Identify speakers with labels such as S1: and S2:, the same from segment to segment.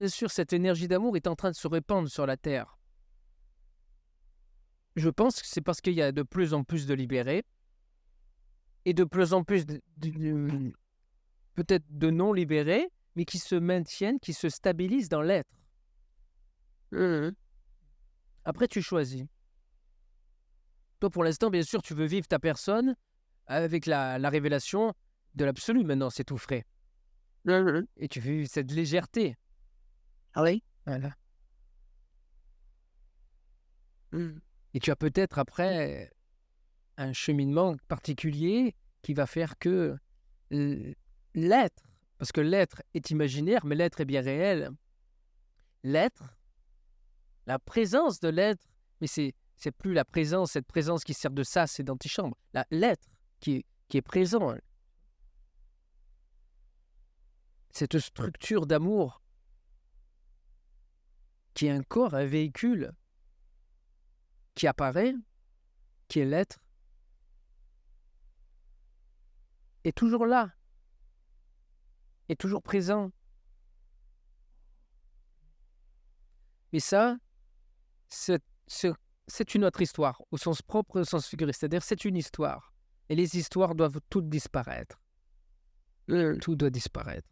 S1: bien sûr, cette énergie d'amour est en train de se répandre sur la Terre. Je pense que c'est parce qu'il y a de plus en plus de libérés et de plus en plus peut-être de non libérés, mais qui se maintiennent, qui se stabilisent dans l'être.
S2: Mhm.
S1: Après, tu choisis. Toi, pour l'instant, bien sûr, tu veux vivre ta personne avec la révélation de l'absolu. Maintenant, c'est tout frais.
S2: Mhm.
S1: Et tu veux vivre cette légèreté.
S2: Ah oui.
S1: Voilà.
S2: Mhm.
S1: Et tu as peut-être après un cheminement particulier qui va faire que l'être, parce que l'être est imaginaire, mais l'être est bien réel. L'être, la présence de l'être, mais c'est plus la présence, cette présence qui sert de sas et d'antichambre. L'être qui est présent, cette structure d'amour qui est un corps, un véhicule qui apparaît, qui est l'être, est toujours là, est toujours présent. Mais ça, c'est c'est- c'est une autre histoire, au sens propre, au sens figuré. C'est-à-dire, c'est une histoire. Et les histoires doivent toutes disparaître.
S2: Mhm.
S1: Tout doit disparaître.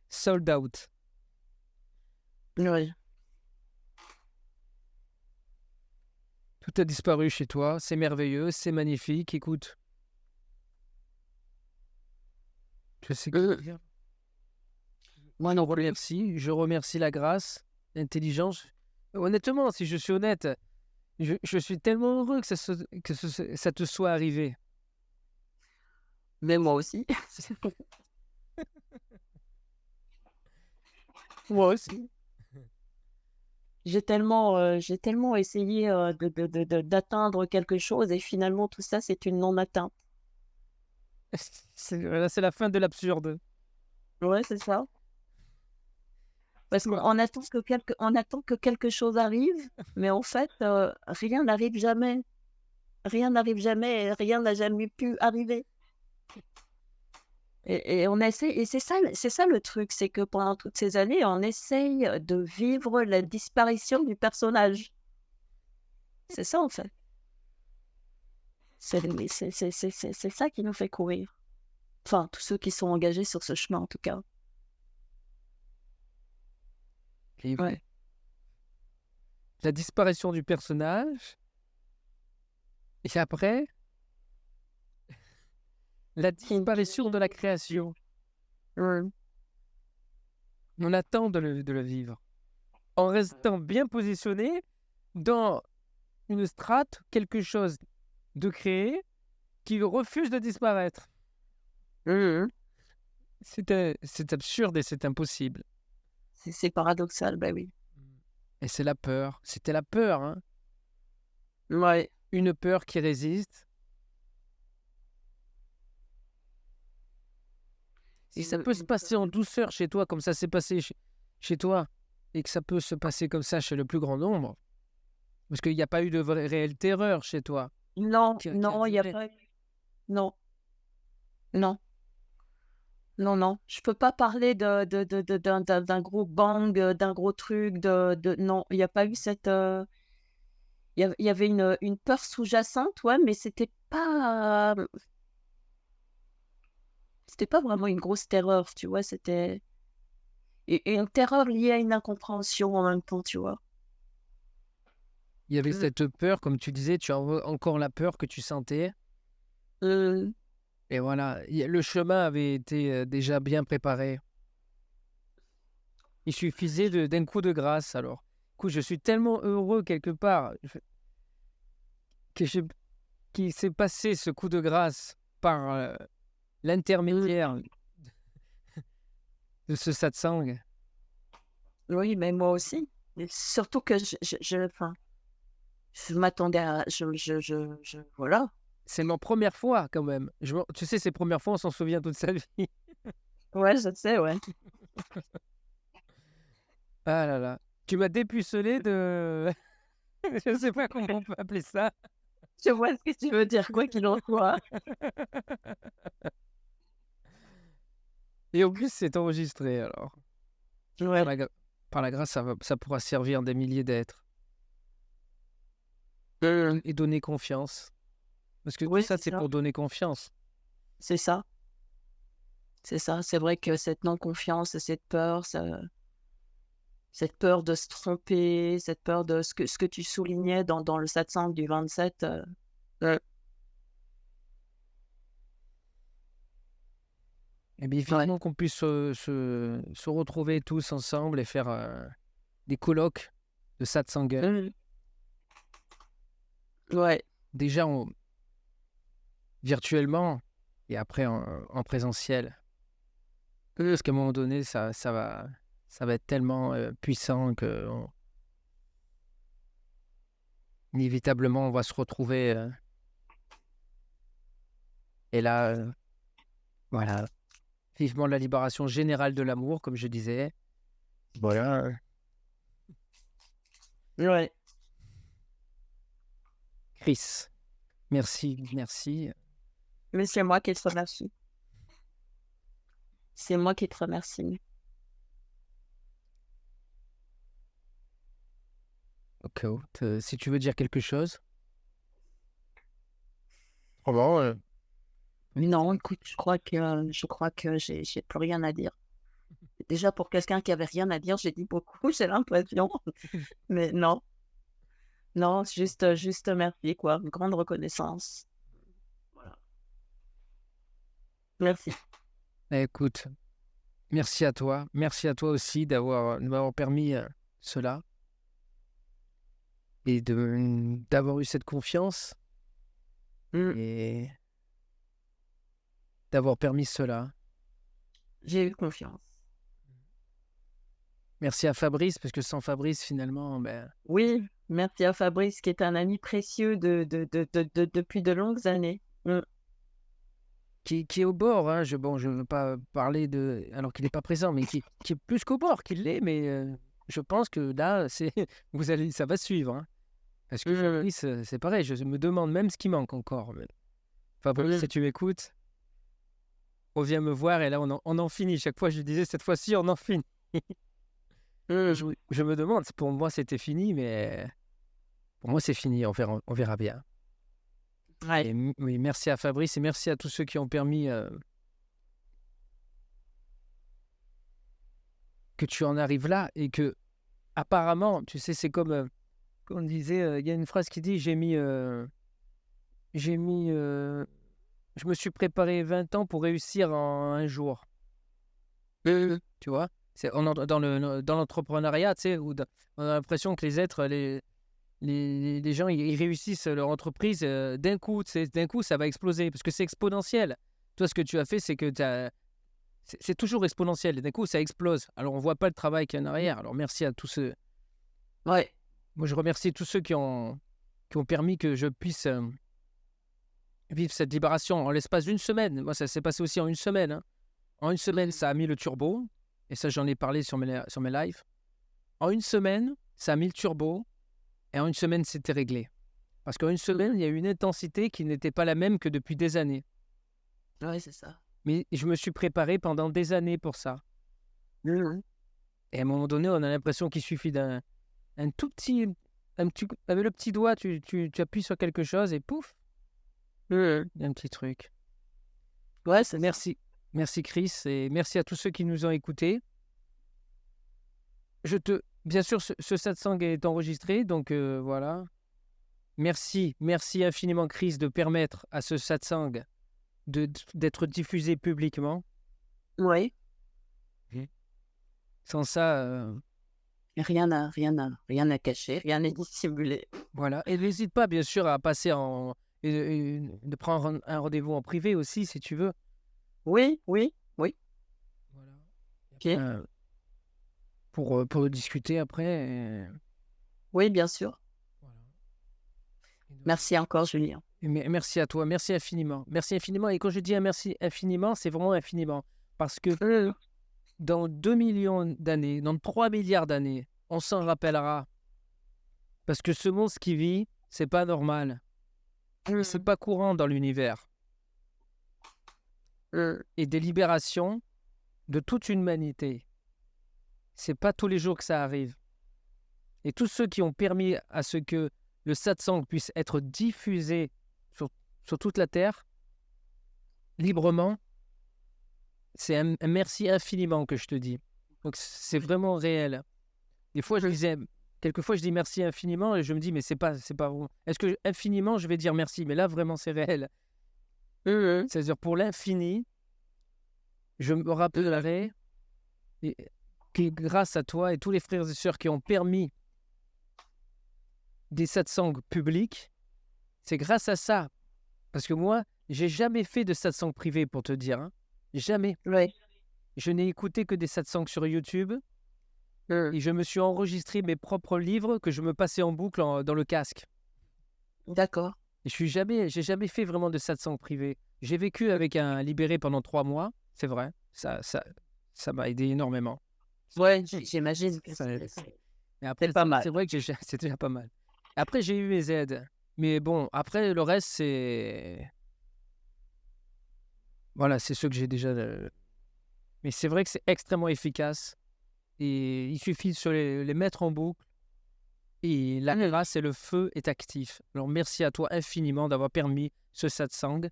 S1: Sold out.
S2: Oui.
S1: Tout a disparu chez toi. C'est merveilleux, c'est magnifique. Écoute, je sais que
S2: Mhm.
S1: dire.
S2: Moi
S1: Je
S2: non plus.
S1: remercie la grâce, l'intelligence. Honnêtement, si je suis honnête, je suis tellement heureux ça te soit arrivé.
S2: Mais moi aussi.
S1: Moi aussi.
S2: J'ai tellement essayé d'atteindre quelque chose et finalement tout ça c'est une non-atteinte.
S1: Là, c'est la fin de l'absurde.
S2: Ouais, c'est ça.
S1: C'est
S2: Parce
S1: quoi?
S2: on attend que quelque chose arrive, mais en fait, rien n'arrive jamais. Rien n'arrive jamais et rien n'a jamais pu arriver. Et on essaie, et c'est ça le truc, c'est que pendant toutes ces années, on essaye de vivre la disparition du personnage. C'est ça en fait. C'est ça qui nous fait courir. Enfin, tous ceux qui sont engagés sur ce chemin en tout cas.
S1: Et
S2: Ouais.
S1: la disparition du personnage, et après, la disparition de la création.
S2: Ouais.
S1: On attend de le vivre. En restant bien positionné dans une strate, quelque chose de créé qui refuse de disparaître.
S2: Mhm.
S1: C'est absurde et c'est impossible.
S2: C'est paradoxal, bah oui.
S1: Et c'est la peur. C'était la peur, hein.
S2: Ouais.
S1: Une peur qui résiste. Et ça peut se passer en douceur chez toi, comme ça s'est passé chez toi, et que ça peut se passer comme ça chez le plus grand nombre, parce qu'il n'y a pas eu de réelle terreur chez toi
S2: Non,
S1: qui a
S2: non, il y a
S1: duré.
S2: pas eu. Non, non, non, non. Je peux pas parler d'un gros bang, d'un gros truc, non, il y a pas eu cette. Il y avait une peur sous-jacente, ouais, mais c'était pas vraiment une grosse terreur, tu vois, c'était et une terreur liée à une incompréhension en même temps, tu vois.
S1: Il y avait
S2: Mm.
S1: cette peur, comme tu disais, tu as encore la peur que tu sentais.
S2: Mm.
S1: Et voilà, le chemin avait été déjà bien préparé. Il suffisait d'un coup de grâce, alors. Écoute, je suis tellement heureux quelque part que qu'il s'est passé ce coup de grâce par
S2: Mm.
S1: l'intermédiaire de ce satsang.
S2: Oui, mais moi aussi. Et surtout que enfin, je m'attendais à, voilà.
S1: C'est ma première fois quand même. Tu sais, ces premières fois, on s'en souvient toute sa vie.
S2: Ouais, je sais, ouais.
S1: Ah là là. Tu m'as dépucelé de... Je ne sais pas comment on peut appeler ça.
S2: Je vois ce que tu veux dire, quoi qu'il en soit.
S1: Et en plus, c'est enregistré alors. Par
S2: Ouais.
S1: la, gra- par la grâce, ça pourra servir des milliers d'êtres
S2: Mmh.
S1: et donner confiance. Parce que tout
S2: Oui,
S1: ça,
S2: c'est
S1: c'est
S2: ça.
S1: pour donner confiance.
S2: C'est ça. C'est ça. C'est vrai que cette non-confiance, cette peur de se tromper, cette peur de ce que tu soulignais dans le satsang du 27, mmh,
S1: Et bien,
S2: ouais.
S1: vivement qu'on puisse se retrouver tous ensemble et faire des colloques de satsanga.
S2: Mmh. Ouais.
S1: Déjà virtuellement et après en présentiel.
S2: Mmh.
S1: Parce qu'à un moment donné, ça va être tellement puissant que inévitablement, on va se retrouver. Et là, voilà, vivement la libération générale de l'amour, comme je disais. Voilà.
S2: Ouais.
S1: Chris, merci, merci.
S2: Mais c'est moi qui te remercie. C'est moi qui te remercie.
S1: Ok, si tu veux dire quelque chose. Autrement,
S2: Non, écoute, je crois que j'ai plus rien à dire. Déjà pour quelqu'un qui avait rien à dire, j'ai dit beaucoup, j'ai l'impression. Mais non, non, juste merci quoi, une grande reconnaissance. Voilà. Merci.
S1: écoute, merci à toi. Merci à toi aussi de m'avoir permis cela et d'avoir eu cette confiance
S2: Mmh,
S1: et d'avoir permis cela.
S2: j'ai eu confiance.
S1: Merci à Fabrice, parce que sans Fabrice, finalement, ben,
S2: Oui, merci à Fabrice qui est un ami précieux depuis de longues années. Mmh,
S1: qui est au bord. Hein, bon, je ne veux pas parler de. Alors qu'il n'est pas présent, mais qui est plus qu'au bord qu'il l'est. Mais je pense que là, ça va suivre. Hein, parce que
S2: mmh,
S1: Fabrice, c'est pareil. Je me demande même ce qui manque encore. Mais Fabrice,
S2: mmh,
S1: si tu m'écoutes, reviens me voir et là, on en finit. Chaque fois, je disais, cette fois-ci, on en finit.
S2: mmh.
S1: Je me demande, pour moi, c'était fini, mais pour moi, c'est fini. On verra bien.
S2: Ouais.
S1: Et oui, merci à Fabrice et merci à tous ceux qui ont permis que tu en arrives là et que, apparemment, tu sais, c'est comme on disait, il y a une phrase qui dit, j'ai mis, je me suis préparé 20 ans pour réussir en un jour.
S2: Mmh,
S1: Tu vois? Dans l'entrepreneuriat, tu sais, on a l'impression que les êtres, les gens, ils réussissent leur entreprise d'un coup, tu sais, d'un coup, ça va exploser parce que c'est exponentiel. Toi, ce que tu as fait, c'est que c'est toujours exponentiel. Et d'un coup, ça explose. Alors, on voit pas le travail qu'il y a en arrière. Alors, merci à tous ceux.
S2: ouais.
S1: Moi, je remercie tous ceux qui ont permis que je puisse vivre cette libération en l'espace d'une semaine. Moi, ça s'est passé aussi en une semaine. Hein. En une semaine,
S2: Mmh,
S1: ça a mis le turbo. Et ça, j'en ai parlé sur mes lives. En une semaine, ça a mis le turbo. Et en une semaine, c'était réglé. Parce qu'en une
S2: mmh.
S1: semaine, il y a eu une intensité qui n'était pas la même que depuis des années.
S2: Ouais, c'est ça.
S1: Mais je me suis préparé pendant des années pour ça.
S2: Mmh,
S1: Et à un moment donné, on a l'impression qu'il suffit un tout petit... avec le petit doigt, tu appuies sur quelque chose et pouf,
S2: mmh.
S1: il y a un petit truc.
S2: Ouais, c'est ça.
S1: Merci. Merci Chris et merci à tous ceux qui nous ont écoutés. Bien sûr, ce satsang est enregistré, donc voilà. Merci infiniment Chris de permettre à ce satsang d'être diffusé publiquement.
S2: Ouais.
S1: Mhm. Sans ça,
S2: Rien à cacher, rien à dissimuler.
S1: voilà. Et n'hésite pas, bien sûr, à passer de prendre un rendez-vous en privé aussi, si tu veux.
S2: Oui, oui, oui.
S1: Voilà.
S2: OK.
S1: Pour discuter après.
S2: Oui, bien sûr.
S1: Voilà.
S2: Merci encore, Julien.
S1: Merci à toi, merci infiniment. Merci infiniment. Et quand je dis un merci infiniment, c'est vraiment infiniment. Parce que
S2: Mmh,
S1: dans 2 millions d'années, dans 3 milliards d'années, on s'en rappellera. Parce que ce monstre qui vit, c'est pas normal. C'est
S2: mmh,
S1: pas courant dans l'univers.
S2: mmh.
S1: Et des libérations de toute une humanité. c'est pas tous les jours que ça arrive. Et tous ceux qui ont permis à ce que le satsang puisse être diffusé sur toute la Terre, librement, c'est un merci infiniment que je te dis. Donc, c'est vraiment réel. Des fois, quelquefois, je dis merci infiniment et je me dis, mais c'est pas bon. Est-ce que infiniment, je vais dire merci? Mais là, vraiment, c'est réel. C'est-à-dire, pour l'infini, je me rappellerai que grâce à toi et tous les frères et sœurs qui ont permis des satsangs publics, c'est grâce à ça. Parce que moi, j'ai jamais fait de satsang privé, pour te dire. Hein. Jamais.
S2: Oui.
S1: Je n'ai écouté que des satsangs sur YouTube et je me suis enregistré mes propres livres que je me passais en boucle dans le casque.
S2: D'accord.
S1: Et j'ai jamais fait vraiment de satsang privé. J'ai vécu avec un libéré pendant 3 mois, c'est vrai. Ça m'a aidé énormément.
S2: Ouais, j'imagine que
S1: Mais après,
S2: c'est pas mal.
S1: c'est vrai que c'est déjà pas mal. Après, j'ai eu mes aides. Mais bon, après, le reste, c'est... Voilà, c'est ce que j'ai déjà... Mais c'est vrai que c'est extrêmement efficace. Et il suffit de se les mettre en boucle. Et la grâce et le feu est actif. Alors, merci à toi infiniment d'avoir permis ce satsang.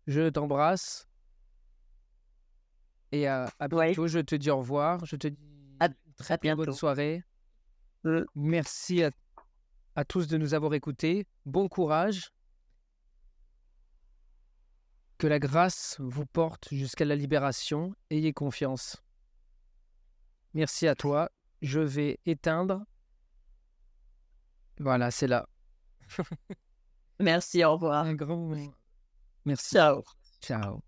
S1: Je t'embrasse. Et à bientôt. Je te dis au revoir. Je te dis très bonne soirée. Merci à tous de nous avoir écoutés. Bon courage. Que la grâce vous porte jusqu'à la libération. Ayez confiance. Merci à toi. Je vais éteindre. Voilà, c'est là.
S2: Merci, au revoir.
S1: Un grand merci.
S2: Ciao.
S1: Ciao.